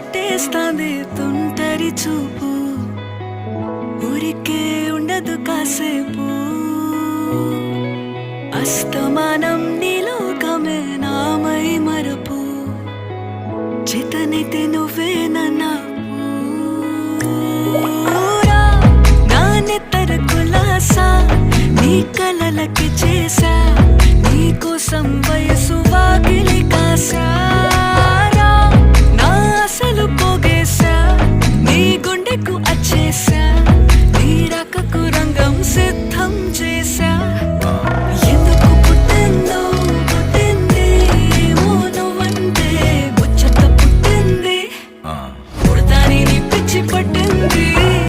చుట్టేస్తాంది తుంటరి చూపు, ఊరికే ఉండదు కాసేపు. అస్తమానం నీలోకమే నామై మరపు, చేతనైతే నువ్వే నా నెత్తర కులాసా నీ కలలకి చేశా